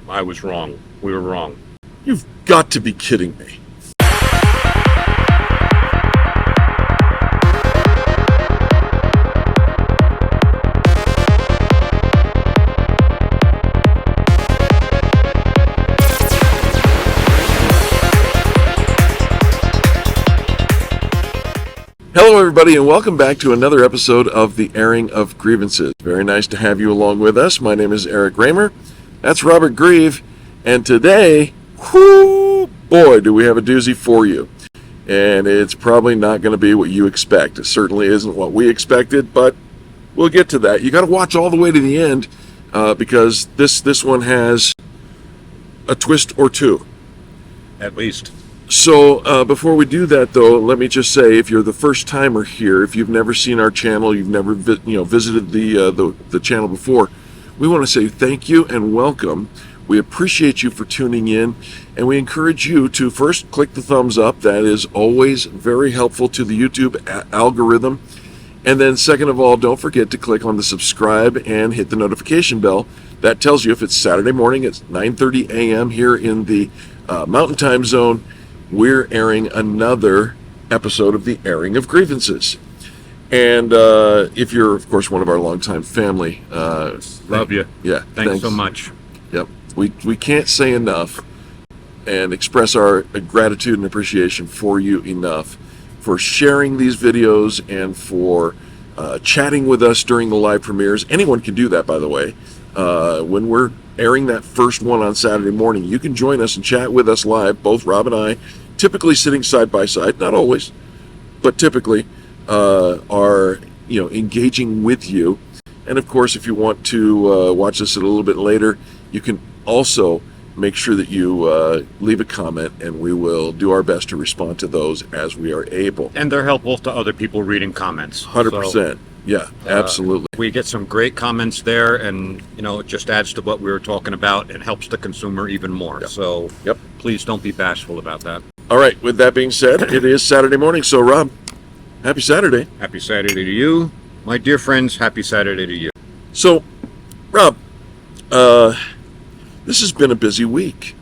I was wrong. We were wrong. You've got to be kidding me. Hello everybody and welcome back to another episode of the Airing of Grievances. Very nice to have you along with us. My name is Reamer. That's Robert Grieve. And today, whoo, boy, do we have a doozy for you. And it's probably not going to be what you expect. It certainly isn't what we expected, but we'll get to that. You got to watch all the way to the end because this one has a twist or two. At least. So before we do that, though, let me just say, if you're the first timer here, if you've never seen our channel, you've never visited the channel before, we want to say thank you and welcome. We appreciate you for tuning in, and we encourage you to first click the thumbs up. That is always very helpful to the YouTube algorithm. And then second of all, don't forget to click on the subscribe and hit the notification bell. That tells you if it's Saturday morning, it's 9:30 a.m. here in the Mountain Time Zone. We're airing another episode of the Airing of Grievances. And if you're, of course, one of our longtime family, love you. Yeah, thanks so much. Yep, we can't say enough and express our gratitude and appreciation for you enough for sharing these videos and for chatting with us during the live premieres. Anyone can do that, by the way. When we're airing that first one on Saturday morning, you can join us and chat with us live, both Rob and I, typically sitting side by side, not always, but typically are engaging with you. And of course, if you want to watch this a little bit later, you can also make sure that you leave a comment, and we will do our best to respond to those as we are able. And they're helpful to other people reading comments. 100%. So, yeah, absolutely. We get some great comments there, and it just adds to what we were talking about and helps the consumer even more. Yep. So please don't be bashful about that. All right, with that being said, it is Saturday morning. So Rob, happy Saturday. Happy Saturday to you. My dear friends, happy Saturday to you. So, Rob, this has been a busy week.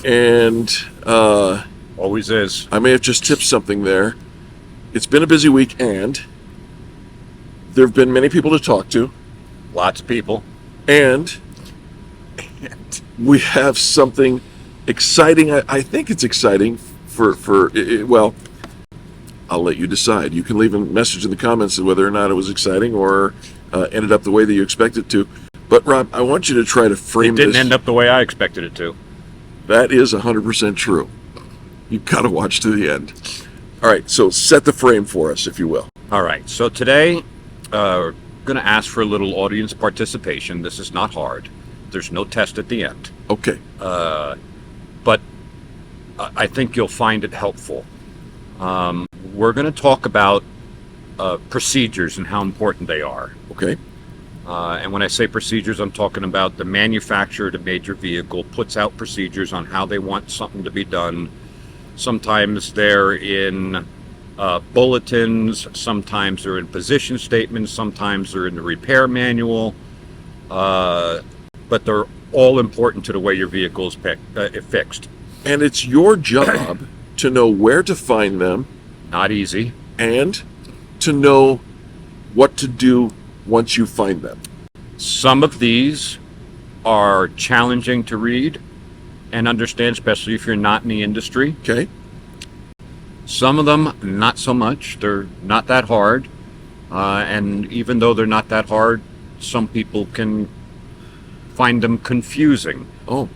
And always is. I may have just tipped something there. It's been a busy week, and there have been many people to talk to. Lots of people. And we have something exciting. I think it's exciting well, I'll let you decide. You can leave a message in the comments whether or not it was exciting or ended up the way that you expected it to. But Rob, I want you to try to frame this. It didn't end up the way I expected it to. That is 100% true. You've got to watch to the end. All right, so set the frame for us, if you will. All right, so today, we're going to ask for a little audience participation. This is not hard. There's no test at the end. Okay. But I think you'll find it helpful. We're going to talk about procedures and how important they are. Okay. And when I say procedures, I'm talking about the manufacturer to major vehicle puts out procedures on how they want something to be done. Sometimes they're in bulletins, sometimes they're in position statements, sometimes they're in the repair manual, but they're all important to the way your vehicle is fixed. And it's your job to know where to find them. Not easy. And to know what to do once you find them. Some of these are challenging to read and understand, especially if you're not in the industry. Okay. Some of them, not so much. They're not that hard. And even though they're not that hard, some people can find them confusing. Oh.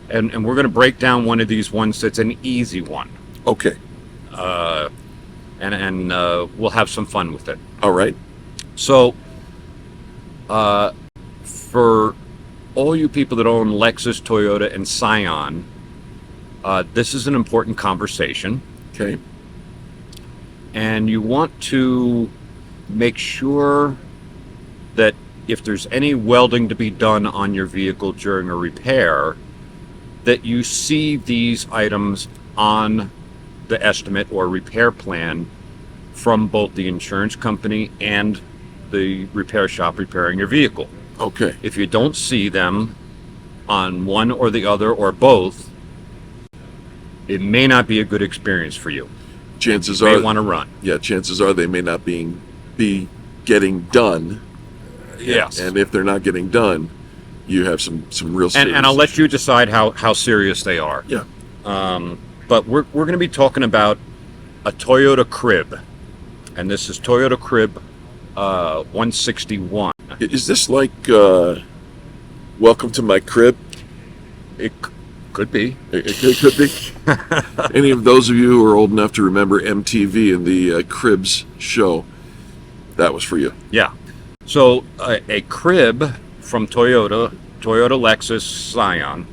And we're going to break down one of these ones that's an easy one. Okay. And we'll have some fun with it. All right. So, for all you people that own Lexus, Toyota, and Scion, this is an important conversation. Okay. And you want to make sure that if there's any welding to be done on your vehicle during a repair, that you see these items on the estimate or repair plan from both the insurance company and the repair shop repairing your vehicle. Okay. If you don't see them on one or the other or both, it may not be a good experience for you. Chances You are, may want to run. yeah, chances are they may not be getting done. Yes. And if they're not getting done, you have some real serious And I'll let issues. you decide how serious they are. Yeah. But we're going to be talking about a Toyota Crib, and this is Toyota Crib 161. Is this like Welcome to My Crib? It could be. It could be. Any of those of you who are old enough to remember MTV and the Cribs show, that was for you. Yeah. So a Crib from Toyota Lexus Scion,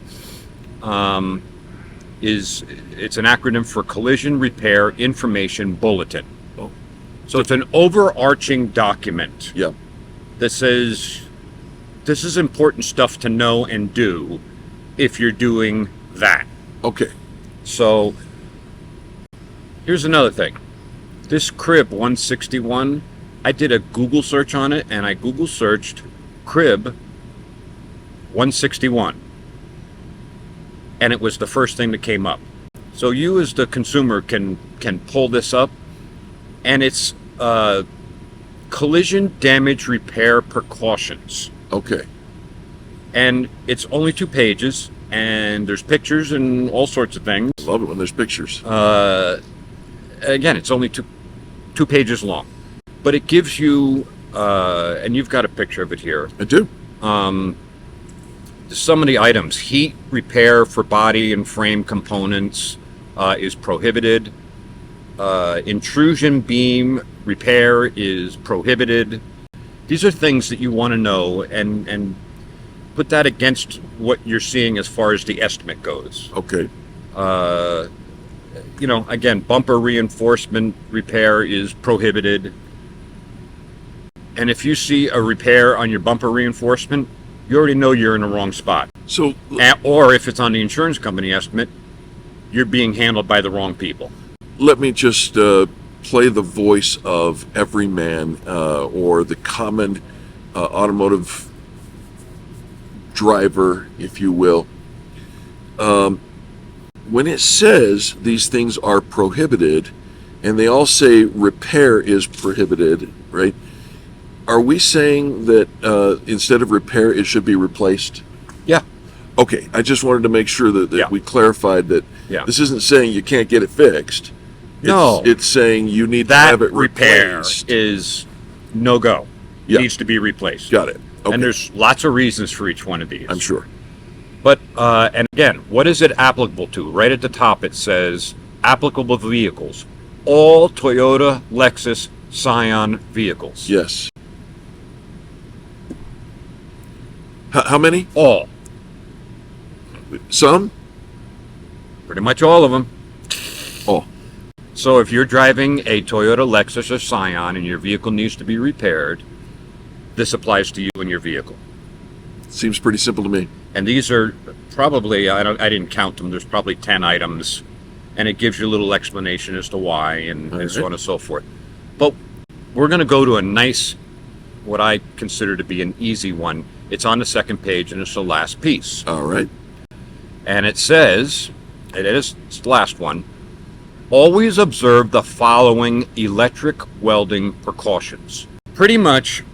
it's an acronym for Collision Repair Information Bulletin. Oh. So it's an overarching document Yeah. that says this is important stuff to know and do if you're doing that. Okay. So here's another thing. This Crib 161, I did a Google search on it, and I Google searched Crib 161. And it was the first thing that came up. So you as the consumer can pull this up, and it's collision damage repair precautions. Okay. And it's only 2 pages, and there's pictures and all sorts of things. I love it when there's pictures. Again, it's only two pages long, but it gives you, and you've got a picture of it here. I do. Some of the items: heat repair for body and frame components is prohibited. Intrusion beam repair is prohibited. These are things that you want to know and put that against what you're seeing as far as the estimate goes. Okay. Again, bumper reinforcement repair is prohibited. And if you see a repair on your bumper reinforcement, you already know you're in the wrong spot. So, Or if it's on the insurance company estimate, you're being handled by the wrong people. let me just play the voice of every man or the common automotive driver, if you will. When it says these things are prohibited, and they all say repair is prohibited, right? Are we saying that instead of repair, it should be replaced? Yeah. Okay, I just wanted to make sure that Yeah. we clarified that Yeah. this isn't saying you can't get it fixed. No. It's saying you need to That have it repair replaced. is no go. Yeah. Needs to be replaced. Got it. Okay. And there's lots of reasons for each one of these. I'm sure. But, and again, what is it applicable to? Right at the top it says applicable vehicles. All Toyota, Lexus, Scion vehicles. Yes. How many? All. Some? Pretty much all of them. Oh. So if you're driving a Toyota, Lexus, or Scion and your vehicle needs to be repaired, this applies to you and your vehicle. Seems pretty simple to me. And these are probably, I didn't count them, there's probably 10 items, and it gives you a little explanation as to why and so on and so forth. But we're going to go to a nice, what I consider to be an easy one. It's on the second page, and it's the last piece. All right. And it says, it's the last one, always observe the following electric welding precautions. Pretty much,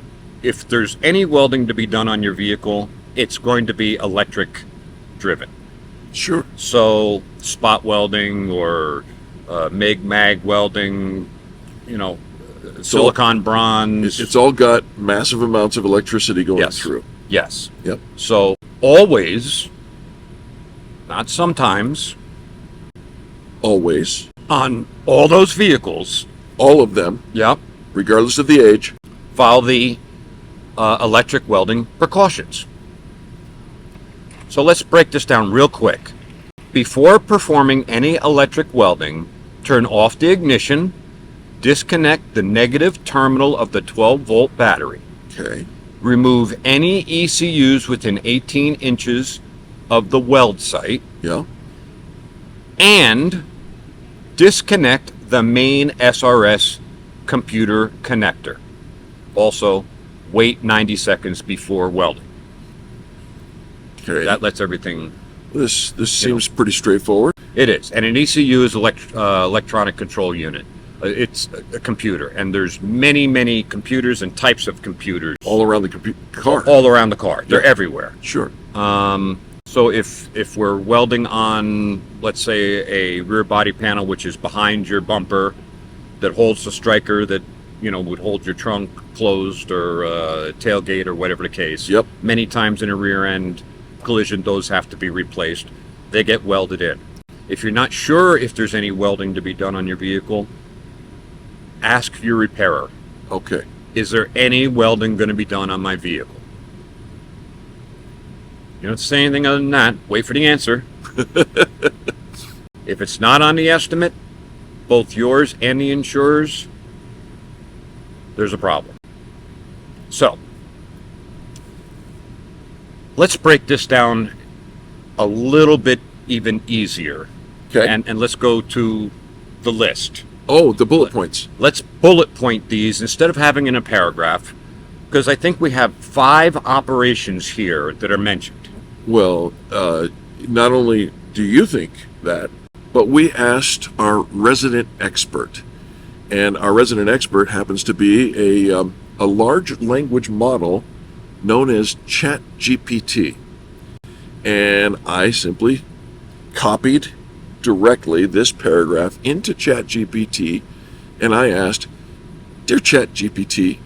if there's any welding to be done on your vehicle, it's going to be electric driven. Sure. So spot welding or MIG-MAG welding, silicon bronze. It's all got massive amounts of electricity going Yes. through. Yes. Yep. So always, not sometimes, Always. on all those vehicles, All of them, yep, regardless of the age. follow the electric welding precautions. So let's break this down real quick. Before performing any electric welding, turn off the ignition, disconnect the negative terminal of the 12-volt battery. Okay. Remove any ECUs within 18 inches of the weld site, Yeah. and disconnect the main SRS computer connector. Also, wait 90 seconds before welding. Okay. That lets everything. This seems pretty straightforward. It is, and an ECU is electronic control unit. It's a computer, and there's many computers and types of computers All around the car. all around the car. They're Yeah. everywhere. Sure. So if we're welding on, let's say, a rear body panel, which is behind your bumper, that holds the striker that would hold your trunk closed, or tailgate, or whatever the case. Yep. Many times in a rear end collision, those have to be replaced. They get welded in. If you're not sure if there's any welding to be done on your vehicle, ask your repairer. Okay. Is there any welding going to be done on my vehicle? You don't say anything other than that. Wait for the answer. If it's not on the estimate, both yours and the insurer's, there's a problem. So, let's break this down a little bit even easier. Okay. And let's go to the list. Oh, the bullet points. Let's bullet point these instead of having in a paragraph, because I think we have 5 operations here that are mentioned. Well, not only do you think that, but we asked our resident expert. And our resident expert happens to be a large language model known as ChatGPT. And I simply copied directly this paragraph into ChatGPT, and I asked, "Dear ChatGPT,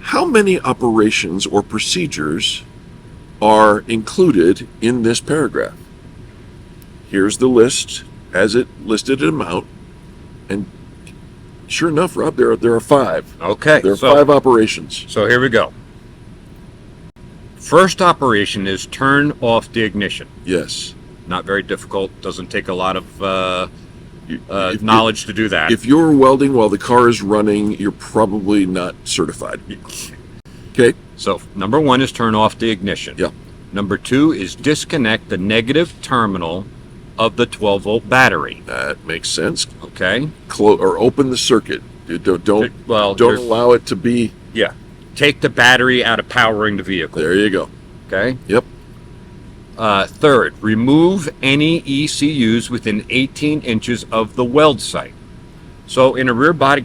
how many operations or procedures are included in this paragraph?" Here's the list as it listed them out, and sure enough, Rob, there are 5. Okay. There are 5 operations. So here we go. First operation is turn off the ignition. Yes. Not very difficult. Doesn't take a lot of If- knowledge to do that. If you're welding while the car is running, you're probably not certified. Okay. So number 1 is turn off the ignition. Yeah. Number 2 is disconnect the negative terminal of the 12-volt battery. That makes sense. Okay. Or open the circuit. Don't Well, don't allow it to be. Yeah. Take the battery out of powering the vehicle. There you go. Okay. Yep. Third, remove any ECUs within 18 inches of the weld site. So in a rear body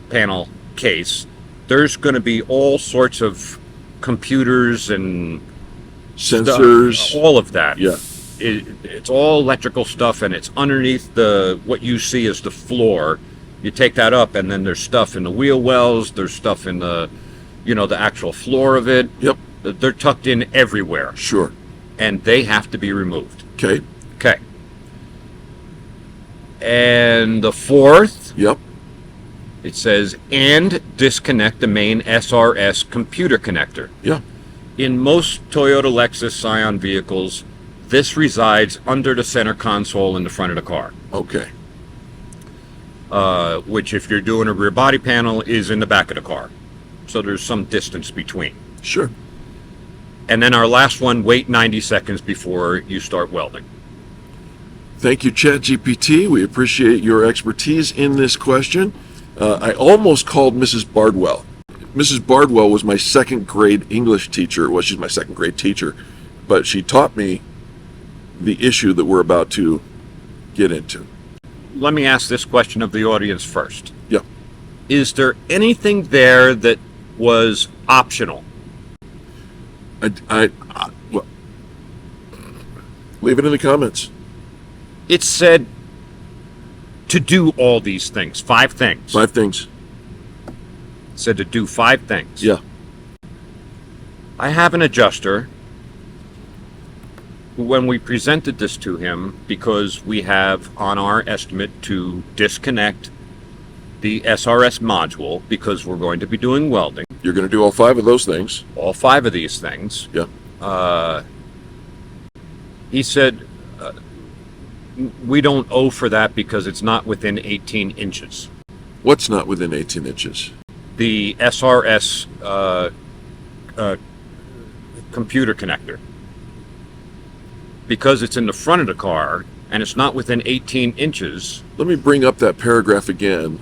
panel case, there's going to be all sorts of computers and Sensors. stuff, all of that. Yeah. It's all electrical stuff, and it's underneath what you see as the floor. You take that up, and then there's stuff in the wheel wells. There's stuff in the actual floor of it. Yep. They're tucked in everywhere, Sure. and they have to be removed. Okay. Okay. And the fourth, Yep. it says, and disconnect the main SRS computer connector. Yeah. In most Toyota Lexus Scion vehicles, this resides under the center console in the front of the car, Okay. which if you're doing a rear body panel is in the back of the car. So there's some distance between. Sure. And then our last one, wait 90 seconds before you start welding. Thank you, ChatGPT. We appreciate your expertise in this question. I almost called Mrs. Bardwell. Mrs. Bardwell was my 2nd grade English teacher. Well, she's my 2nd grade teacher, but she taught me the issue that we're about to get into. Let me ask this question of the audience first. Yeah. Is there anything there that was optional? Well, leave it in the comments. It said to do all these things, 5 things. 5 things. It said to do 5 things. Yeah. I have an adjuster who, when we presented this to him, because we have on our estimate to disconnect the SRS module because we're going to be doing welding, You're going to do all 5 of those things. all 5 of these things. Yeah. He said, we don't owe for that because it's not within 18 inches. What's not within 18 inches? The SRS computer connector. Because it's in the front of the car and it's not within 18 inches. Let me bring up that paragraph again.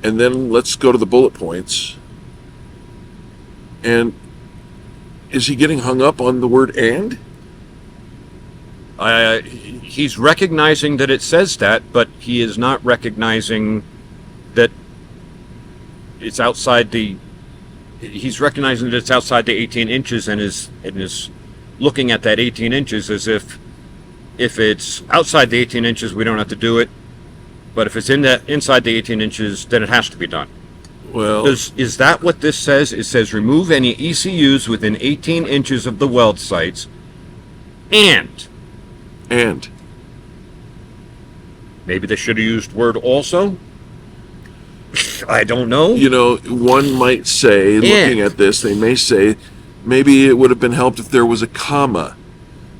And then let's go to the bullet points. And Is he getting hung up on the word "and"? He's recognizing that it says that, but he is not recognizing that it's outside the. He's recognizing that it's outside the 18 inches and is looking at that 18 inches as if it's outside the 18 inches, we don't have to do it. But if it's inside the 18 inches, then it has to be done. Well, Is that what this says? It says remove any ECUs within 18 inches of the weld sites and maybe they should have used word also? I don't know. you know, one might say, looking at this, they may say maybe it would have been helped if there was a comma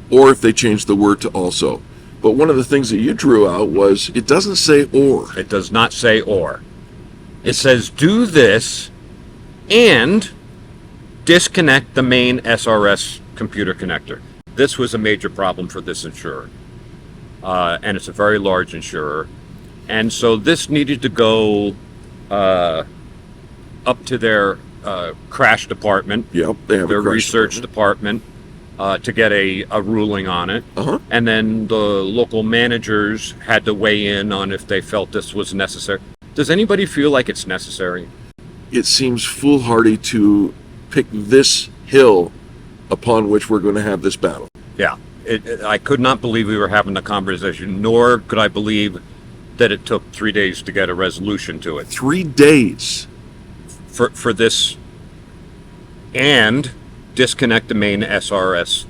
or if they changed the word to also. But one of the things that you drew out was it doesn't say or. It does not say or. It says do this and disconnect the main SRS computer connector. This was a major problem for this insurer. And it's a very large insurer. And so this needed to go up to their crash department, Yep, they have their a crash research department, to get a ruling on it. Uh-huh. And then the local managers had to weigh in on if they felt this was necessary. Does anybody feel like it's necessary? It seems foolhardy to pick this hill upon which we're going to have this battle. Yeah. I could not believe we were having a conversation, nor could I believe that it took 3 days to get a resolution to it. 3 days. For this, and disconnect the main SRS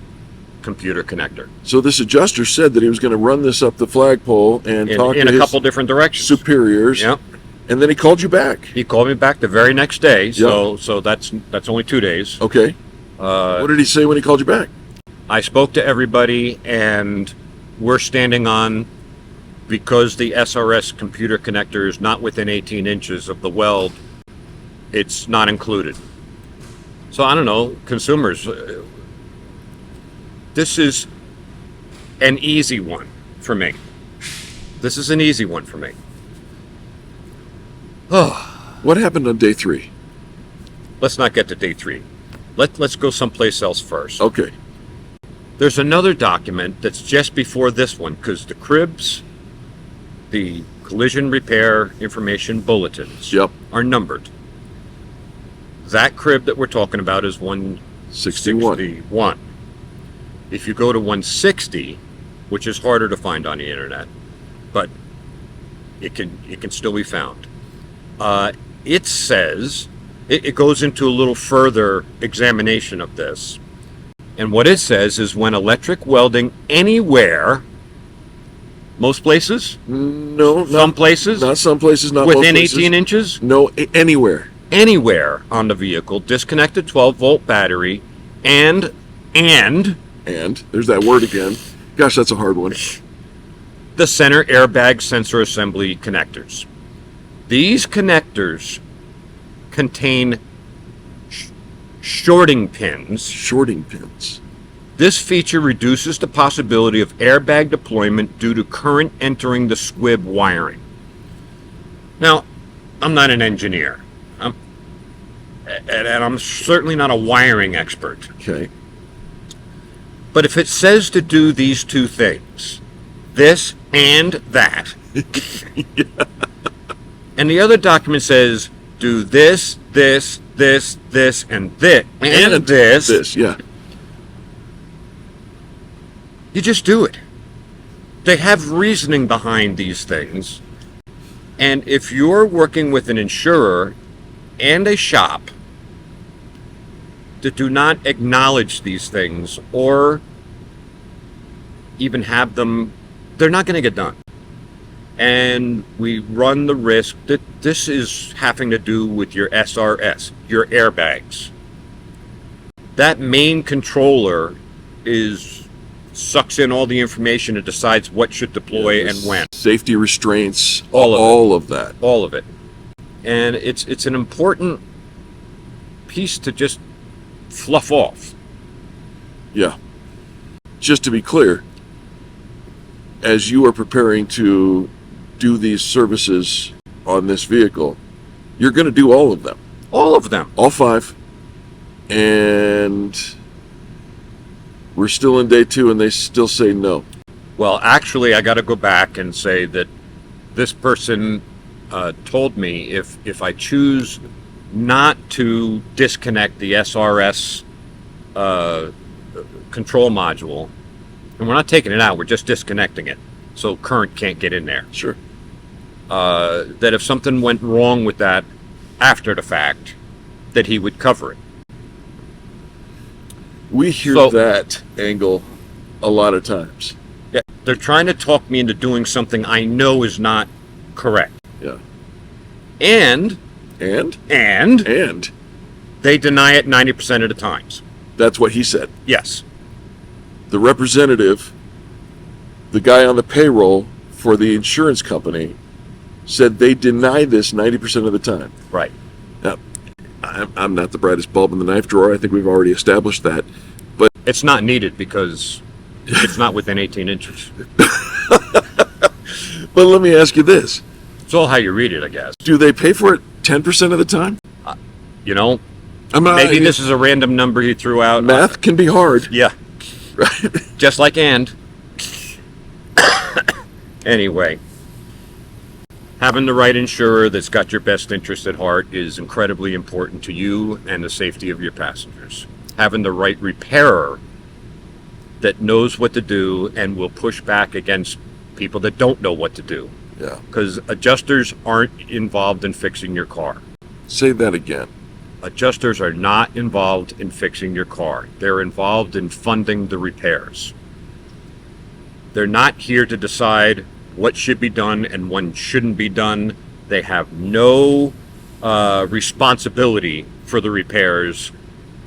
computer connector. So this adjuster said that he was going to run this up the flagpole and talk In to a his couple different directions. superiors. Yep. And then he called you back. He called me back the very next day, so that's only 2 days. Okay. What did he say when he called you back? I spoke to everybody, and we're standing on, because the SRS computer connector is not within 18 inches of the weld, it's not included. So I don't know, consumers, this is an easy one for me. This is an easy one for me. What happened on day 3? Let's not get to day 3. Let's go someplace else first. Okay. There's another document that's just before this one, because the cribs, the collision repair information bulletins, Yep. are numbered. That crib that we're talking about is 161. If you go to 160, which is harder to find on the internet, but it can still be found. It says, it goes into a little further examination of this. And what it says is when electric welding anywhere, most places? No, Some places? Not some places, not Within most places. 18 inches? No, anywhere. Anywhere on the vehicle, disconnect the 12-volt battery and And there's that word again. Gosh, that's a hard one. the center airbag sensor assembly connectors. These connectors contain shorting pins. Shorting pins. This feature reduces the possibility of airbag deployment due to current entering the squib wiring. Now, I'm not an engineer. And I'm certainly not a wiring expert. Okay. But if it says to do these two things, this and that, and the other document says do this, this, this, this, and this, and this, This, yeah. you just do it. They have reasoning behind these things. And if you're working with an insurer and a shop that do not acknowledge these things or even have them, they're not going to get done. And we run the risk that this is having to do with your SRS, your airbags. That main controller sucks in all the information and decides what should deploy and when. Safety restraints, All of that. All of it. And it's an important piece to just fluff off. Yeah. Just to be clear, as you are preparing to do these services on this vehicle, you're going to do all of them. All of them. All 5. And We're still in day 2 and they still say no. Well, actually, I got to go back and say that this person told me if I choose not to disconnect the SRS control module, and we're not taking it out, we're just disconnecting it, so current can't get in there. Sure. That if something went wrong with that after the fact, that he would cover it. We hear So- that angle a lot of times. Yeah, they're trying to talk me into doing something I know is not correct. Yeah. And And they deny it 90% of the times. that's what he said. Yes. The representative, the guy on the payroll for the insurance company, said they deny this 90% of the time. Right. Now, I'm not the brightest bulb in the knife drawer. I think we've already established that. But It's not needed because it's not within 18 inches. let me ask you this. It's all how you read it, I guess. Do they pay for it 10% of the time? You know, I'm not, maybe this is a random number he threw out. math can be hard. Yeah. Right? Just like and. Anyway, having the right insurer that's got your best interest at heart is incredibly important to you and the safety of your passengers. Having the right repairer that knows what to do and will push back against people that don't know what to do. Yeah. Because adjusters aren't involved in fixing your car. Say that again. Adjusters are not involved in fixing your car. They're involved in funding the repairs. They're not here to decide what should be done and what shouldn't be done. They have no responsibility for the repairs,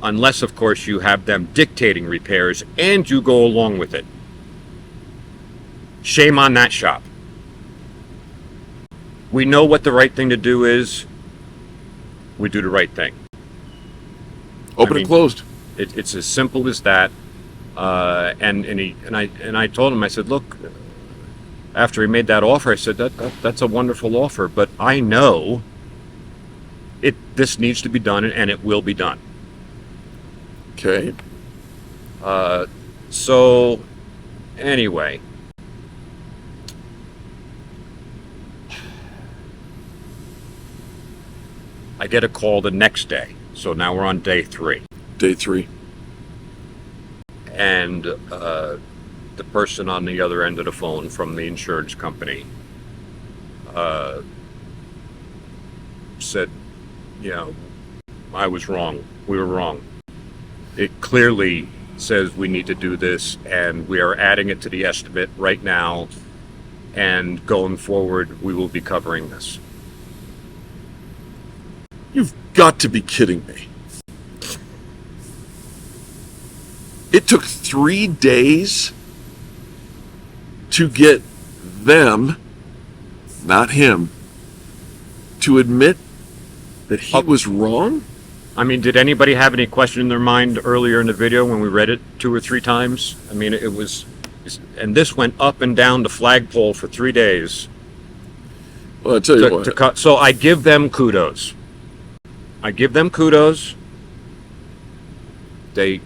unless, of course, you have them dictating repairs and you go along with it. Shame on that shop. We know what the right thing to do is. We do the right thing. Open I mean, and closed. It's as simple as that. And I told him, I said, look, after he made that offer, I said that's a wonderful offer, but I know this needs to be done and it will be done. Okay. So anyway, I get a call the next day. So now we're on day 3. Day 3. And the person on the other end of the phone from the insurance company said, you know, I was wrong. We were wrong. It clearly says we need to do this, and we are adding it to the estimate right now, and going forward, we will be covering this. You've got to be kidding me. It took 3 days to get them, not him, to admit that he was wrong? I mean, did anybody have any question in their mind earlier in the video when we read it 2 or 3 times? I mean, it was, and this went up and down the flagpole for 3 days. Well, I'll tell you what. So I give them kudos. They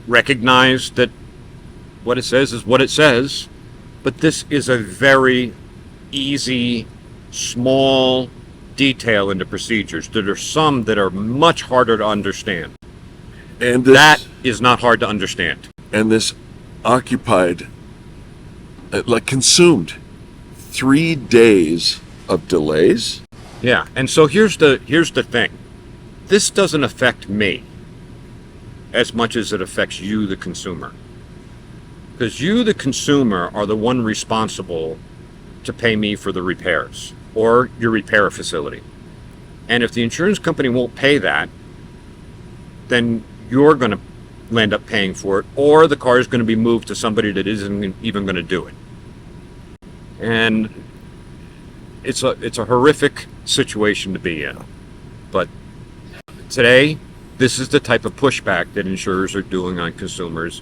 recognize that what it says is what it says, but this is a very easy, small detail in the procedures. There are some that are much harder to understand. And this, That is not hard to understand. and this occupied, consumed 3 days of delays. Yeah, and so here's the thing. This doesn't affect me as much as it affects you, the consumer. Because you, the consumer, are the one responsible to pay me for the repairs or your repair facility. And if the insurance company won't pay that, then you're going to end up paying for it, or the car is going to be moved to somebody that isn't even going to do it. And it's a horrific situation to be in. But today, this is the type of pushback that insurers are doing on consumers.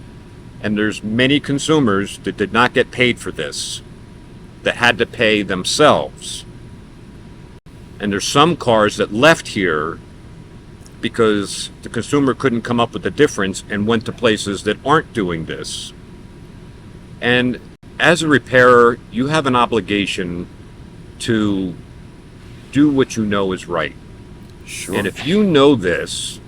And there's many consumers that did not get paid for this, that had to pay themselves. And there's some cars that left here because the consumer couldn't come up with the difference and went to places that aren't doing this. And as a repairer, you have an obligation to do what you know is right. Sure. And if you know this,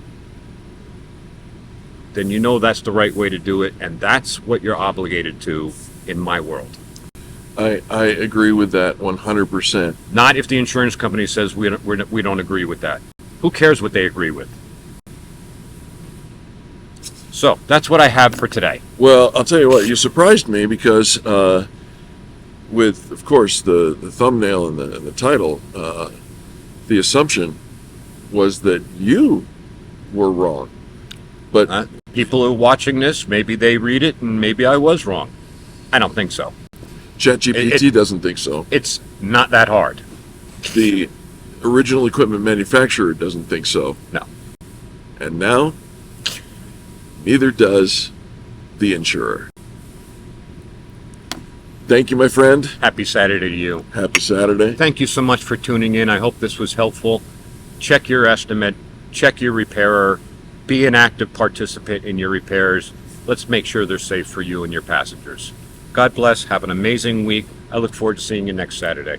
then you know that's the right way to do it, and that's what you're obligated to in my world. I agree with that 100%. Not if the insurance company says we don't agree with that. Who cares what they agree with? So that's what I have for today. Well, I'll tell you what, you surprised me because with, of course, the thumbnail and the title, the assumption was that you were wrong. But People who are watching this, maybe they read it and maybe I was wrong. I don't think so. ChatGPT doesn't think so. It's not that hard. The original equipment manufacturer doesn't think so. No. And now, neither does the insurer. Thank you, my friend. Happy Saturday to you. Happy Saturday. Thank you so much for tuning in. I hope this was helpful. Check your estimate, check your repairer, be an active participant in your repairs. Let's make sure they're safe for you and your passengers. God bless. Have an amazing week. I look forward to seeing you next Saturday.